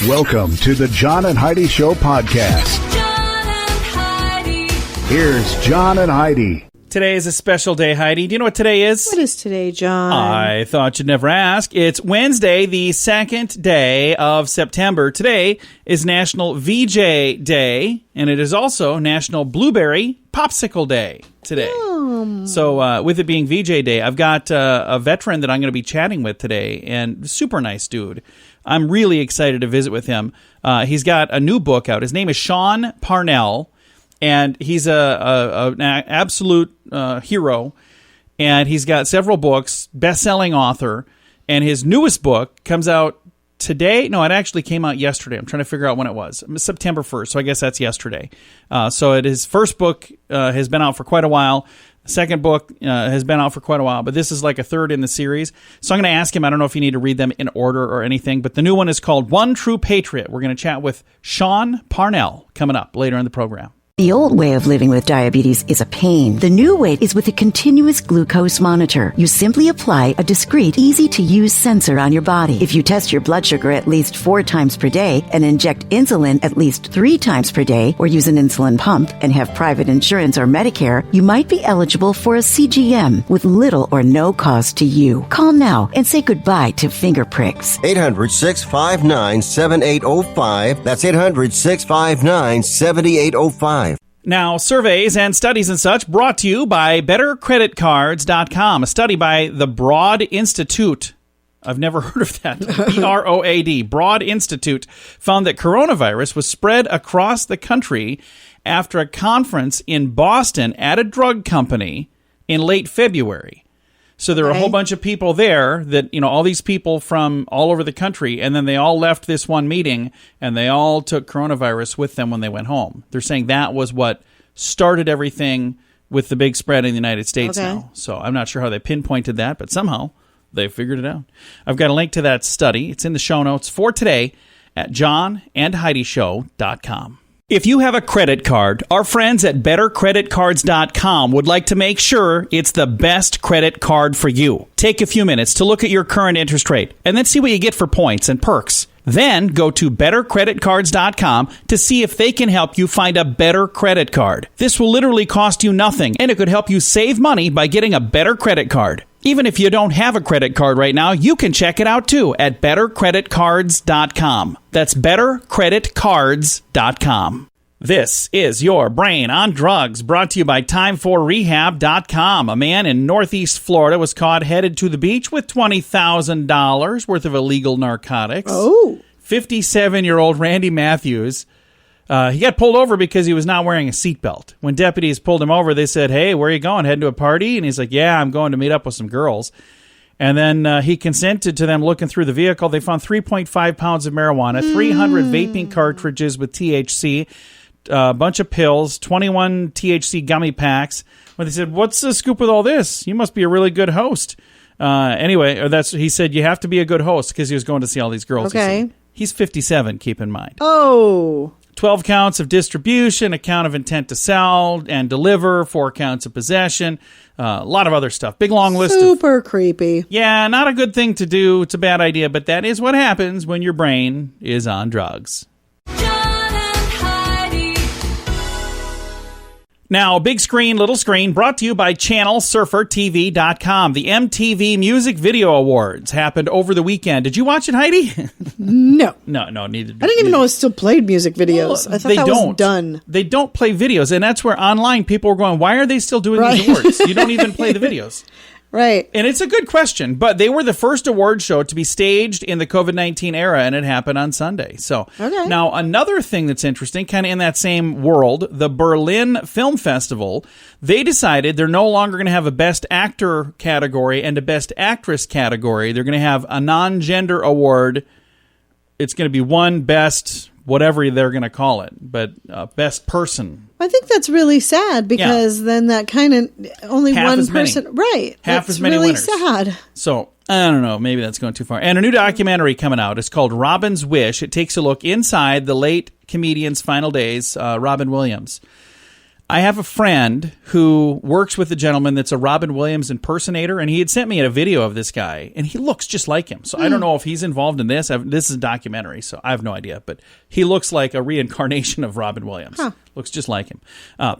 Welcome to the John and Heidi Show podcast. John and Heidi. Here's John and Heidi. Today is a special day, Heidi. Do you know what today is? What is today, John? I thought you'd never ask. It's Wednesday, the second day of September. Today is National VJ Day, and it is also National Blueberry Popsicle Day today. So with it being VJ Day, I've got a veteran that I'm going to be chatting with today, and super nice dude. I'm really excited to visit with him. He's got a new book out. His name is Sean Parnell, and he's an absolute hero. And he's got several books, best-selling author. And his newest book comes out today. No, it actually came out yesterday. I'm trying to figure out when it was. September 1st, so I guess that's yesterday. So his first book has been out for quite a while. The second book has been out for quite a while, but this is like a third in the series. So I'm going to ask him, I don't know if you need to read them in order or anything, but the new one is called One True Patriot. We're going to chat with Sean Parnell coming up later in the program. The old way of living with diabetes is a pain. The new way is with a continuous glucose monitor. You simply apply a discreet, easy-to-use sensor on your body. If you test your blood sugar at least 4 times per day and inject insulin at least 3 times per day, or use an insulin pump and have private insurance or Medicare, you might be eligible for a CGM with little or no cost to you. Call now and say goodbye to finger pricks. 800-659-7805. That's 800-659-7805. Now, surveys and studies and such brought to you by BetterCreditCards.com. A study by the Broad Institute. I've never heard of that. B-R-O-A-D. Broad Institute found that coronavirus was spread across the country after a conference in Boston at a drug company in late February. So there were a whole bunch of people there that, you know, all these people from all over the country, and then they all left this one meeting, and they all took coronavirus with them when they went home. They're saying that was what started everything with the big spread in the United States now. So I'm not sure how they pinpointed that, but somehow they figured it out. I've got a link to that study. It's in the show notes for today at johnandheidishow.com. If you have a credit card, our friends at BetterCreditCards.com would like to make sure it's the best credit card for you. Take a few minutes to look at your current interest rate and then see what you get for points and perks. Then go to BetterCreditCards.com to see if they can help you find a better credit card. This will literally cost you nothing, and it could help you save money by getting a better credit card. Even if you don't have a credit card right now, you can check it out too at BetterCreditCards.com. That's BetterCreditCards.com. This is Your Brain on Drugs, brought to you by Time4Rehab.com. A man in Northeast Florida was caught headed to the beach with $20,000 worth of illegal narcotics. 57-year-old Randy Matthews. He got pulled over because he was not wearing a seatbelt. When deputies pulled him over, they said, "Hey, where are you going? Heading to a party?" And he's like, "Yeah, I'm going to meet up with some girls." And then he consented to them looking through the vehicle. They found 3.5 pounds of marijuana, 300 vaping cartridges with THC, a bunch of pills, 21 THC gummy packs. When they said, "What's the scoop with all this? You must be a really good host." Anyway, he said, "You have to be a good host," because he was going to see all these girls. Okay. He's 57, keep in mind. 12 counts of distribution, a count of intent to sell and deliver, 4 counts of possession, a lot of other stuff. Big long list. Super creepy. Yeah, not a good thing to do. It's a bad idea, but that is what happens when your brain is on drugs. Now, big screen, little screen, brought to you by ChannelSurferTV.com. The MTV Music Video Awards happened over the weekend. Did you watch it, Heidi? No. No, neither did I didn't even know it still played music videos. Well, I thought that was done. They don't play videos, and that's where online people are going, why are they still doing these awards? You don't even play the videos. Right. And it's a good question, but they were the first award show to be staged in the COVID-19 era, and it happened on Sunday. So Now another thing that's interesting, kind of in that same world, the Berlin Film Festival, they decided they're no longer going to have a Best Actor category and a Best Actress category. They're going to have a non-gender award. It's going to be one best whatever they're going to call it, but best person. I think that's really sad because then that kind of only half one person, right? Half that's as many really winners. Sad. So I don't know, maybe that's going too far. And a new documentary coming out. It's called Robin's Wish. It takes a look inside the late comedian's final days, Robin Williams. I have a friend who works with a gentleman that's a Robin Williams impersonator, and he had sent me a video of this guy, and he looks just like him. So I don't know if he's involved in this. This is a documentary, so I have no idea. But he looks like a reincarnation of Robin Williams. Looks just like him.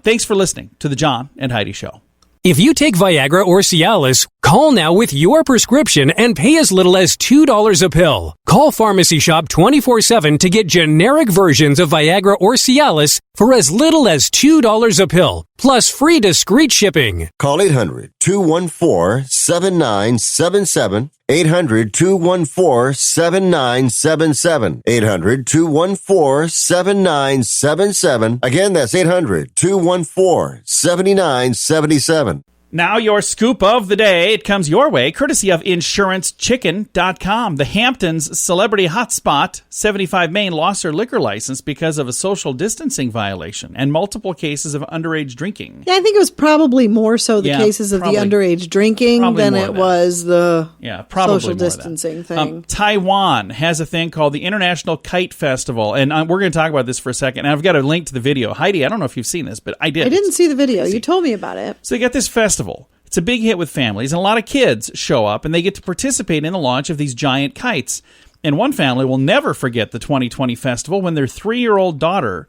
Thanks for listening to the John and Heidi Show. If you take Viagra or Cialis, call now with your prescription and pay as little as $2 a pill. Call Pharmacy Shop 24/7 to get generic versions of Viagra or Cialis for as little as $2 a pill, plus free discreet shipping. Call 800-214-7977. 800-214-7977. 800-214-7977. Again, that's 800-214-7977. Now your scoop of the day. It comes your way, courtesy of InsuranceChicken.com. The Hamptons celebrity hotspot, 75 Maine, lost their liquor license because of a social distancing violation and multiple cases of underage drinking. Yeah, I think it was probably more so the cases of the underage drinking than it was the social distancing thing. Taiwan has a thing called the International Kite Festival, and we're going to talk about this for a second. And I've got a link to the video. Heidi, I don't know if you've seen this, but I did. I didn't see the video. You told me about it. So they got this festival. It's a big hit with families, and a lot of kids show up, and they get to participate in the launch of these giant kites. And one family will never forget the 2020 festival when their 3-year-old daughter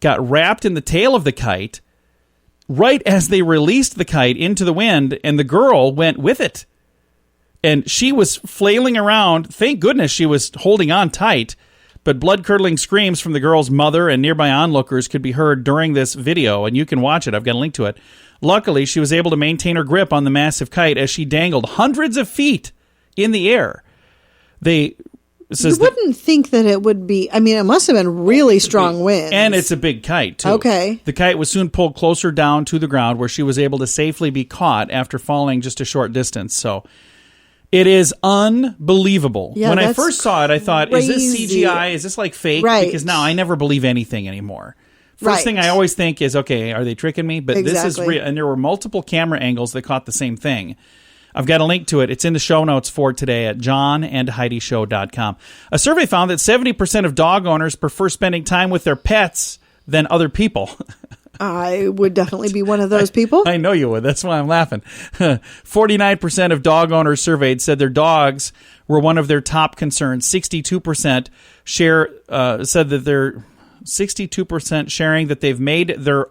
got wrapped in the tail of the kite right as they released the kite into the wind, and the girl went with it. And she was flailing around. Thank goodness she was holding on tight, but blood-curdling screams from the girl's mother and nearby onlookers could be heard during this video, and you can watch it. I've got a link to it. Luckily, she was able to maintain her grip on the massive kite as she dangled hundreds of feet in the air. You wouldn't think that it would be. I mean, it must have been really strong winds. And it's a big kite, too. Okay. The kite was soon pulled closer down to the ground where she was able to safely be caught after falling just a short distance. So it is unbelievable. Yeah, when I first saw it, I thought, crazy. Is this CGI? Is this like fake? Right. Because now I never believe anything anymore. First thing I always think is, okay, are they tricking me? But this is real. And there were multiple camera angles that caught the same thing. I've got a link to it. It's in the show notes for today at johnandheidishow.com. A survey found that 70% of dog owners prefer spending time with their pets than other people. I would definitely be one of those people. I know you would. That's why I'm laughing. 49% of dog owners surveyed said their dogs were one of their top concerns. 62% said that they're 62% sharing that they've made their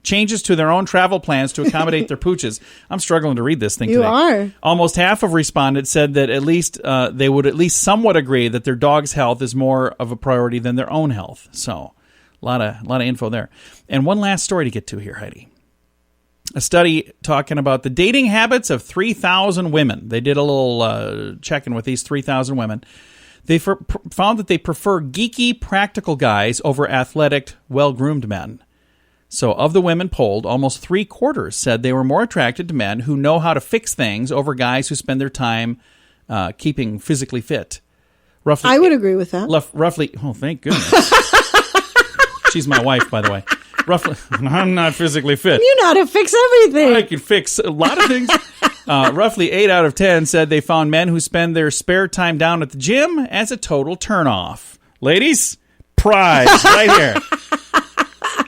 changes to their own travel plans to accommodate their pooches. I'm struggling to read this thing today. You are. Almost half of respondents said that at least they would at least somewhat agree that their dog's health is more of a priority than their own health. So a lot of info there. And one last story to get to here, Heidi. A study talking about the dating habits of 3,000 women. They did a little check-in with these 3,000 women. They found that they prefer geeky, practical guys over athletic, well-groomed men. So of the women polled, almost 3/4 said they were more attracted to men who know how to fix things over guys who spend their time keeping physically fit. I would agree with that. Roughly, oh, thank goodness. She's my wife, by the way. Roughly, I'm not physically fit. You know how to fix everything. I can fix a lot of things. Roughly 8 out of 10 said they found men who spend their spare time down at the gym as a total turnoff. Ladies, prize right here.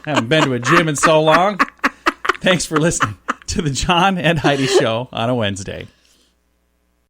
Haven't been to a gym in so long. Thanks for listening to the John and Heidi Show on a Wednesday.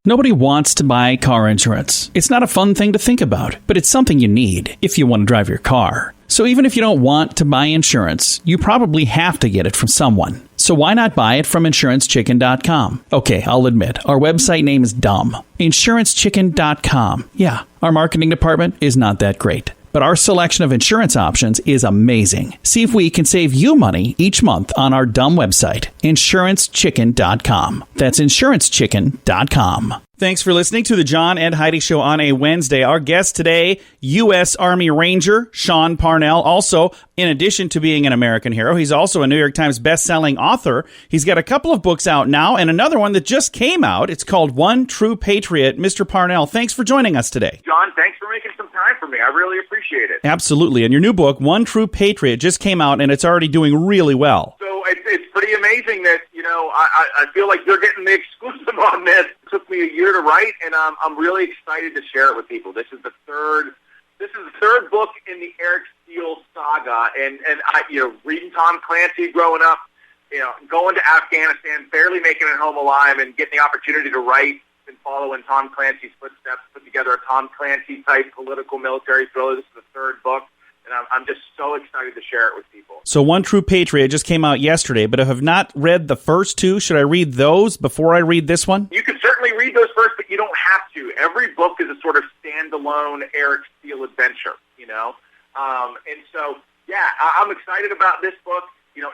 Nobody wants to buy car insurance. It's not a fun thing to think about, but it's something you need if you want to drive your car. So even if you don't want to buy insurance, you probably have to get it from someone. So why not buy it from InsuranceChicken.com? Okay, I'll admit, our website name is dumb. InsuranceChicken.com. Yeah, our marketing department is not that great. But our selection of insurance options is amazing. See if we can save you money each month on our dumb website, InsuranceChicken.com. That's InsuranceChicken.com. Thanks for listening to the John and Heidi Show on a Wednesday. Our guest today, U.S. Army Ranger Sean Parnell. Also, in addition to being an American hero, he's also a New York Times best-selling author. He's got a couple of books out now and another one that just came out. It's called One True Patriot. Mr. Parnell, thanks for joining us today. John, thanks for making some time for me. I really appreciate it. Absolutely. And your new book, One True Patriot, just came out and it's already doing really well. So it's pretty amazing that, I feel like you're getting the exclusive on this. It took me a year to write, and I'm really excited to share it with people. This is the third This is the third book in the Eric Steele saga, and I, reading Tom Clancy growing up, going to Afghanistan, barely making it home alive, and getting the opportunity to write and follow in Tom Clancy's footsteps, put together a Tom Clancy-type political military thriller. This is the third book, and I'm just so excited to share it with people. So One True Patriot just came out yesterday, but I have not read the first two. Should I read those before I read this one? You can certainly read those first, but you don't have to. Every book is a sort of standalone Eric Steele adventure, And so, I'm excited about this book.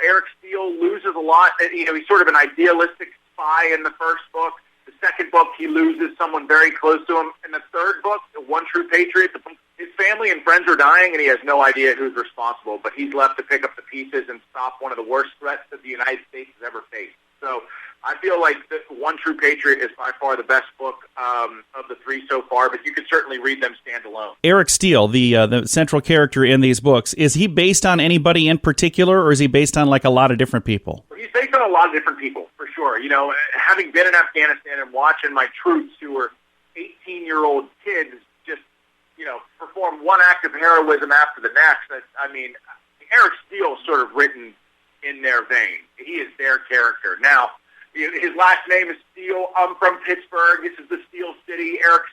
Eric Steele loses a lot. He's sort of an idealistic spy in the first book. The second book, he loses someone very close to him. In the third book, One True Patriot, his family and friends are dying, and he has no idea who's responsible, but he's left to pick up the pieces and stop one of the worst threats that the United States has ever faced. So I feel like One True Patriot is by far the best book of the three so far, but you could certainly read them standalone. Eric Steele, the central character in these books, is he based on anybody in particular, or is he based on like a lot of different people? He's based on a lot of different people, for sure. Having been in Afghanistan and watching my troops who were 18-year-old kids just, perform one act of heroism after the next, Eric Steele is sort of written in their vein. He is their character. Now, his last name is Steele. I'm from Pittsburgh. This is the Steel City. Eric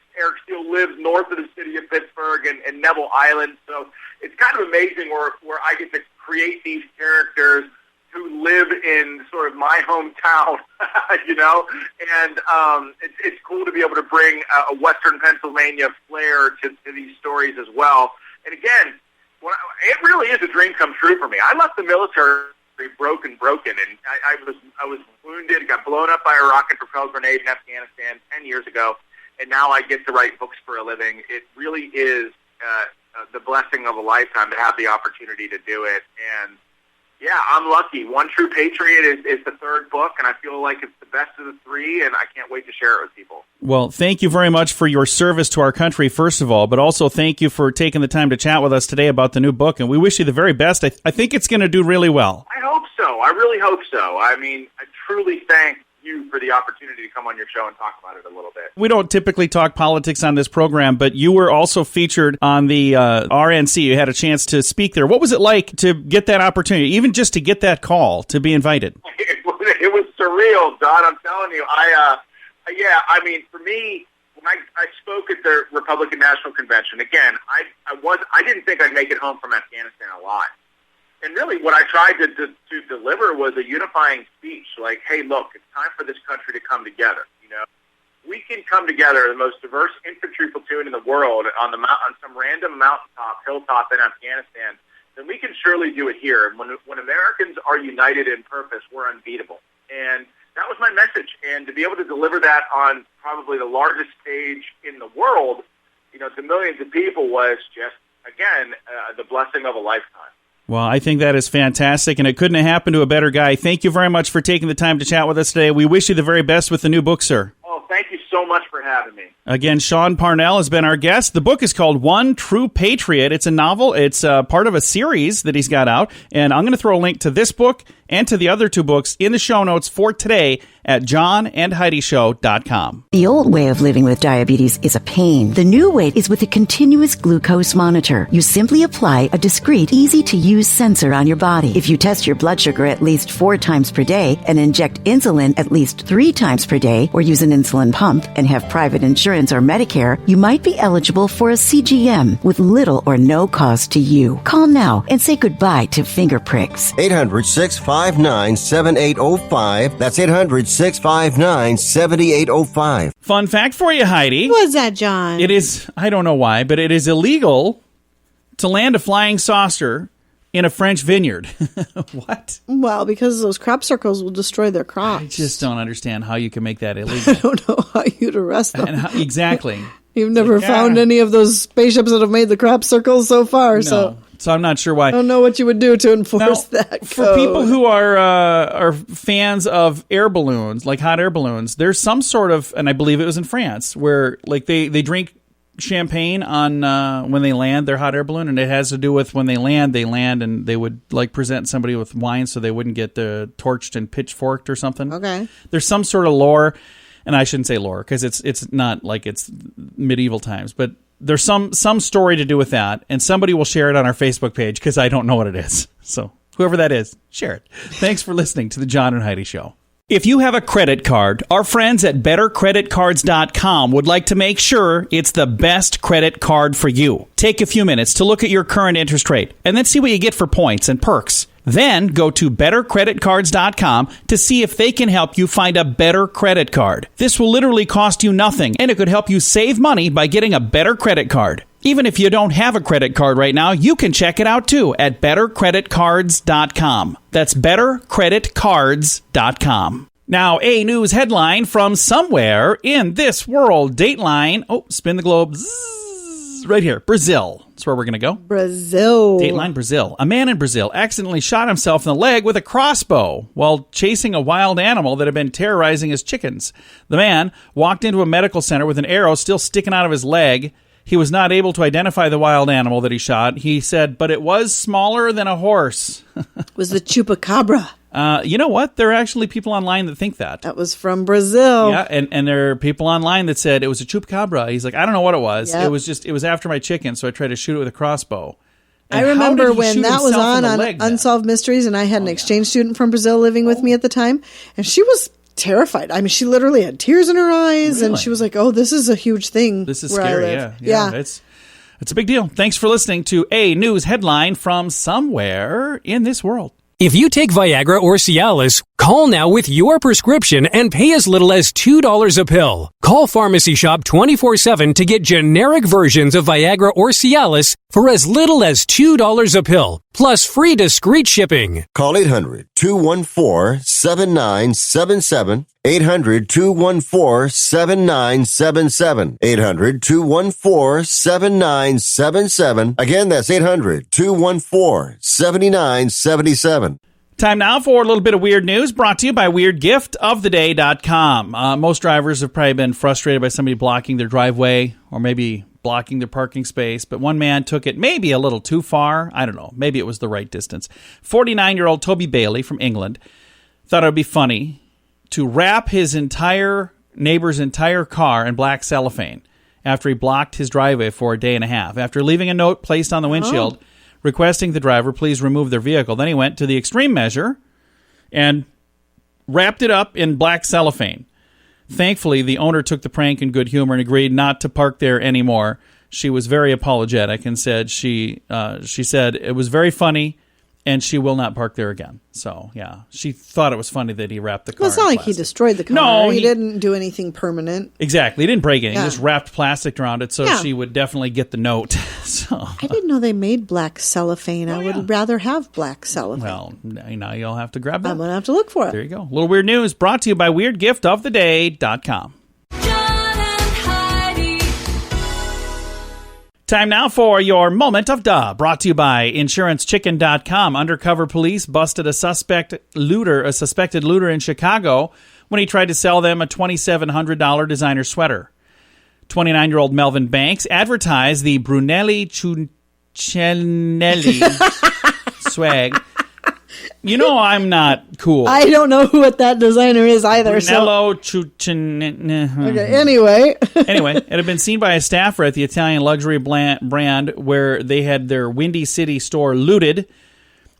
Steele lives north of the city of Pittsburgh and Neville Island. So it's kind of amazing where I get to create these characters who live in sort of my hometown, and it's cool to be able to bring a Western Pennsylvania flair to these stories as well. And again, it really is a dream come true for me. I left the military broken, and I was wounded, got blown up by a rocket-propelled grenade in Afghanistan 10 years ago, and now I get to write books for a living. It really is the blessing of a lifetime to have the opportunity to do it, and yeah, I'm lucky. One True Patriot is the third book, and I feel like it's the best of the three, and I can't wait to share it with people. Well, thank you very much for your service to our country, first of all, but also thank you for taking the time to chat with us today about the new book, and we wish you the very best. I think it's going to do really well. I hope so. I really hope so. I truly thank you for the opportunity to come on your show and talk about it a little bit. We don't typically talk politics on this program, but you were also featured on the RNC. You had a chance to speak there. What was it like to get that opportunity, even just to get that call, to be invited? It was surreal, Don. I'm telling you. For me, when I spoke at the Republican National Convention, again, I didn't think I'd make it home from Afghanistan alive. And really what I tried to deliver was a unifying speech, like, hey, look, it's time for this country to come together. We can come together, the most diverse infantry platoon in the world, on some random mountaintop, hilltop in Afghanistan, then we can surely do it here. And when Americans are united in purpose, we're unbeatable. And that was my message. And to be able to deliver that on probably the largest stage in the world, to millions of people was just, again, the blessing of a lifetime. Well, I think that is fantastic, and it couldn't have happened to a better guy. Thank you very much for taking the time to chat with us today. We wish you the very best with the new book, sir. Oh, thank you so much for having me. Again, Sean Parnell has been our guest. The book is called One True Patriot. It's a novel. It's part of a series that he's got out, and I'm going to throw a link to this book and to the other two books in the show notes for today at johnandheidishow.com. The old way of living with diabetes is a pain. The new way is with a continuous glucose monitor. You simply apply a discreet, easy-to-use sensor on your body. If you test your blood sugar at least 4 times per day and inject insulin at least 3 times per day, or use an insulin pump and have private insurance or Medicare, you might be eligible for a CGM with little or no cost to you. Call now and say goodbye to finger pricks. 800-659-7805. That's 800-659-7805. Fun fact for you, Heidi. What's that, John? It is, I don't know why, but it is illegal to land a flying saucer in a French vineyard. What? Well, because those crop circles will destroy their crops. I just don't understand how you can make that illegal. I don't know how you'd arrest them. Exactly. You've never found any of those spaceships that have made the crop circles so far. No. So I'm not sure why. I don't know what you would do to enforce that code. For people who are fans of air balloons, like hot air balloons, there's some sort of, and I believe it was in France, where like they drink champagne on when they land their hot air balloon, and it has to do with when they land, and they would like present somebody with wine so they wouldn't get torched and pitchforked or something. Okay. There's some sort of lore, and I shouldn't say lore because it's not like it's medieval times, but there's some story to do with that, and somebody will share it on our Facebook page because I don't know what it is. So whoever that is, share it. Thanks for listening to the John and Heidi Show. If you have a credit card, our friends at BetterCreditCards.com would like to make sure it's the best credit card for you. Take a few minutes to look at your current interest rate and then see what you get for points and perks. Then go to BetterCreditCards.com to see if they can help you find a better credit card. This will literally cost you nothing, and it could help you save money by getting a better credit card. Even if you don't have a credit card right now, you can check it out too at BetterCreditCards.com. That's BetterCreditCards.com. Now, a news headline from somewhere in this world. Dateline. Oh, spin the globe. Zzz, right here. Brazil. That's where we're going to go. Brazil. Dateline, Brazil. A man in Brazil accidentally shot himself in the leg with a crossbow while chasing a wild animal that had been terrorizing his chickens. The man walked into a medical center with an arrow still sticking out of his leg. He was not able to identify the wild animal that he shot. He said, but it was smaller than a horse. It was the chupacabra. You know what? There are actually people online that think that. That was from Brazil. Yeah, and there are people online that said it was a chupacabra. He's like, I don't know what it was. Yep. It was after my chicken, so I tried to shoot it with a crossbow. And I remember when that was on leg, Unsolved Mysteries, and I had an exchange student from Brazil living with me at the time, and she was terrified. I mean, she literally had tears in her eyes, and she was like, oh, this is a huge thing. This is scary, yeah. It's a big deal. Thanks for listening to a news headline from somewhere in this world. If you take Viagra or Cialis, call now with your prescription and pay as little as $2 a pill. Call Pharmacy Shop 24/7 to get generic versions of Viagra or Cialis for as little as $2 a pill, plus free discreet shipping. Call 800-214-7977. 800-214-7977. 800-214-7977. Again, that's 800-214-7977. Time now for a little bit of weird news brought to you by WeirdGiftOfTheDay.com. Most drivers have probably been frustrated by somebody blocking their driveway or maybe blocking their parking space, but one man took it maybe a little too far. I don't know. Maybe it was the right distance. 49-year-old Toby Bailey from England thought it would be funny to wrap his neighbor's entire car in black cellophane after he blocked his driveway for a day and a half. After leaving a note placed on the windshield requesting the driver please remove their vehicle, then he went to the extreme measure and wrapped it up in black cellophane. Thankfully, the owner took the prank in good humor and agreed not to park there anymore. She was very apologetic and said she said it was very funny and she will not park there again. So, yeah, she thought it was funny that he wrapped the car. Well, it's not like he destroyed the car. No, he didn't do anything permanent. Exactly. He didn't break anything. He just wrapped plastic around it so she would definitely get the note. So I didn't know they made black cellophane. I would rather have black cellophane. Well, now you'll have to grab that. I'm going to have to look for it. There you go. A little weird news brought to you by WeirdGiftOfTheDay.com. Time now for your moment of duh, brought to you by InsuranceChicken.com. Undercover police busted a suspected looter in Chicago when he tried to sell them a $2,700 designer sweater. 29-year-old Melvin Banks advertised the Brunelli Cucinelli swag. You know I'm not cool. I don't know what that designer is either. Brunello Okay, anyway. Anyway, it had been seen by a staffer at the Italian luxury brand where they had their Windy City store looted,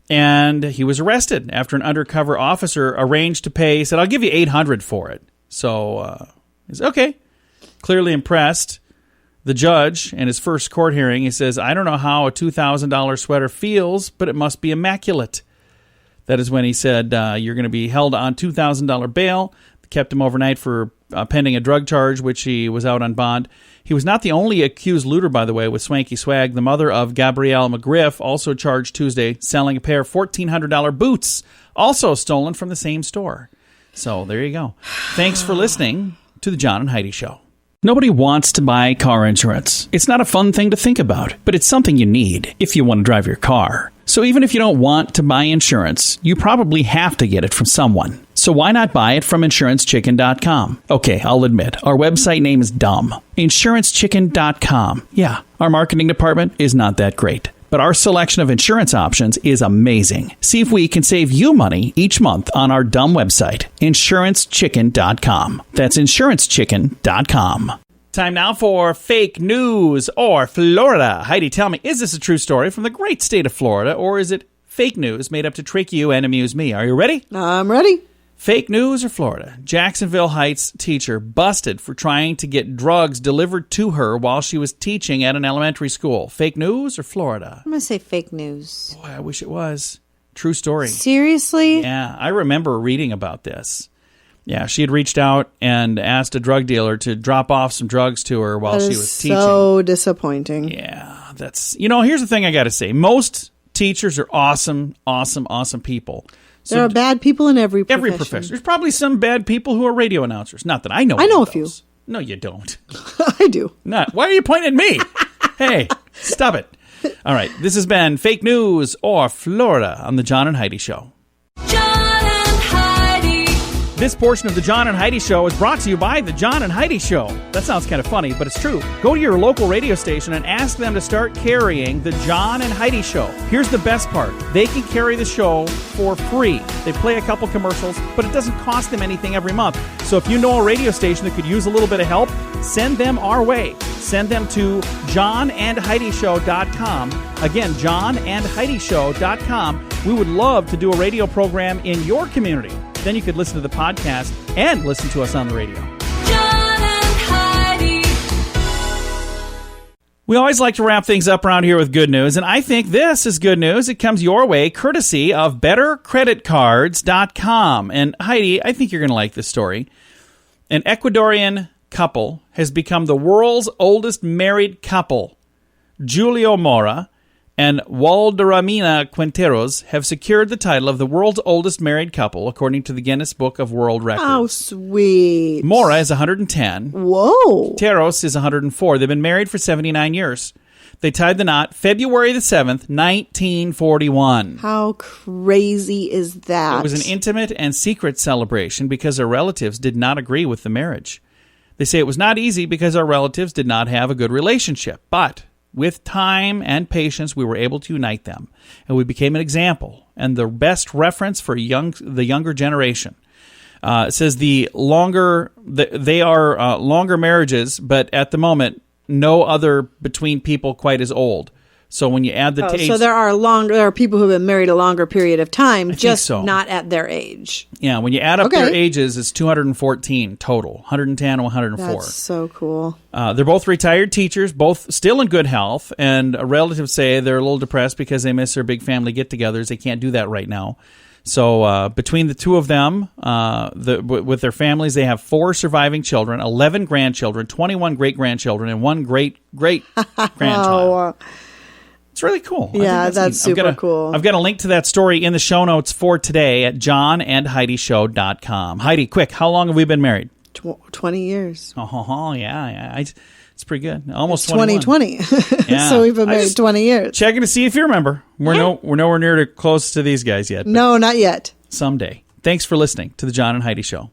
and he was arrested after an undercover officer arranged to pay. He said, I'll give you $800 for it. So he's okay. Clearly impressed. The judge, in his first court hearing, he says, I don't know how a $2,000 sweater feels, but it must be immaculate. That is when he said, you're going to be held on $2,000 bail. Kept him overnight for pending a drug charge, which he was out on bond. He was not the only accused looter, by the way, with swanky swag. The mother of Gabrielle McGriff also charged Tuesday selling a pair of $1,400 boots, also stolen from the same store. So there you go. Thanks for listening to the John and Heidi Show. Nobody wants to buy car insurance. It's not a fun thing to think about, but it's something you need if you want to drive your car. So even if you don't want to buy insurance, you probably have to get it from someone. So why not buy it from InsuranceChicken.com? Okay, I'll admit, our website name is dumb. InsuranceChicken.com. Yeah, our marketing department is not that great. But our selection of insurance options is amazing. See if we can save you money each month on our dumb website, InsuranceChicken.com. That's InsuranceChicken.com. Time now for fake news or Florida. Heidi, tell me, is this a true story from the great state of Florida, or is it fake news made up to trick you and amuse me? Are you ready? I'm ready. Fake news or Florida? Jacksonville Heights teacher busted for trying to get drugs delivered to her while she was teaching at an elementary school. Fake news or Florida? I'm going to say fake news. Boy, I wish it was. True story. Seriously? Yeah, I remember reading about this. Yeah, she had reached out and asked a drug dealer to drop off some drugs to her while she was teaching. So disappointing. Yeah, that's... here's the thing I got to say. Most teachers are awesome people. So There are bad people in every profession. every profession. There's probably some bad people who are radio announcers. Not that I know. I know of a few. those. No, you don't. I do. Not. Why are you pointing at me? Hey, stop it. All right, this has been Fake News or Florida on the John and Heidi Show. John and Heidi. This portion of the John and Heidi Show is brought to you by the John and Heidi Show. That sounds kind of funny, but it's true. Go to your local radio station and ask them to start carrying the John and Heidi Show. Here's the best part. They can carry the show for free. They play a couple commercials, but it doesn't cost them anything every month. So if you know a radio station that could use a little bit of help, send them our way. Send them to johnandheidishow.com. Again, johnandheidishow.com. We would love to do a radio program in your community. Then you could listen to the podcast and listen to us on the radio. John and Heidi. We always like to wrap things up around here with good news, and I think this is good news. It comes your way courtesy of BetterCreditCards.com. And Heidi, I think you're going to like this story. An Ecuadorian couple has become the world's oldest married couple. Julio Mora and Walderamina Quinteros have secured the title of the world's oldest married couple, according to the Guinness Book of World Records. How sweet. Mora is 110. Whoa. Teros is 104. They've been married for 79 years. They tied the knot February the 7th, 1941. How crazy is that? It was an intimate and secret celebration because their relatives did not agree with the marriage. They say it was not easy because our relatives did not have a good relationship, but with time and patience, we were able to unite them, and we became an example and the best reference for the younger generation. It says they are longer marriages, but at the moment, no other between people quite as old. So when you add the age, so there are people who have been married a longer period of time, just so. not at their age. Yeah, when you add up their ages, it's 214 total, 110 and 104. That's so cool. They're both retired teachers, both still in good health, and relatives say they're a little depressed because they miss their big family get-togethers. They can't do that right now. So between the two of them, with their families, they have 4 surviving children, 11 grandchildren, 21 great-grandchildren, and 1 great-great-grandchild. It's really cool. Yeah, that's super cool. I've got a link to that story in the show notes for today at johnandheidishow.com. Heidi, quick, how long have we been married? 20 years. Oh, yeah. It's pretty good. Almost 2020. Yeah. So we've been married 20 years. Checking to see if you remember. We're nowhere near to close to these guys yet. No, not yet. Someday. Thanks for listening to the John and Heidi Show.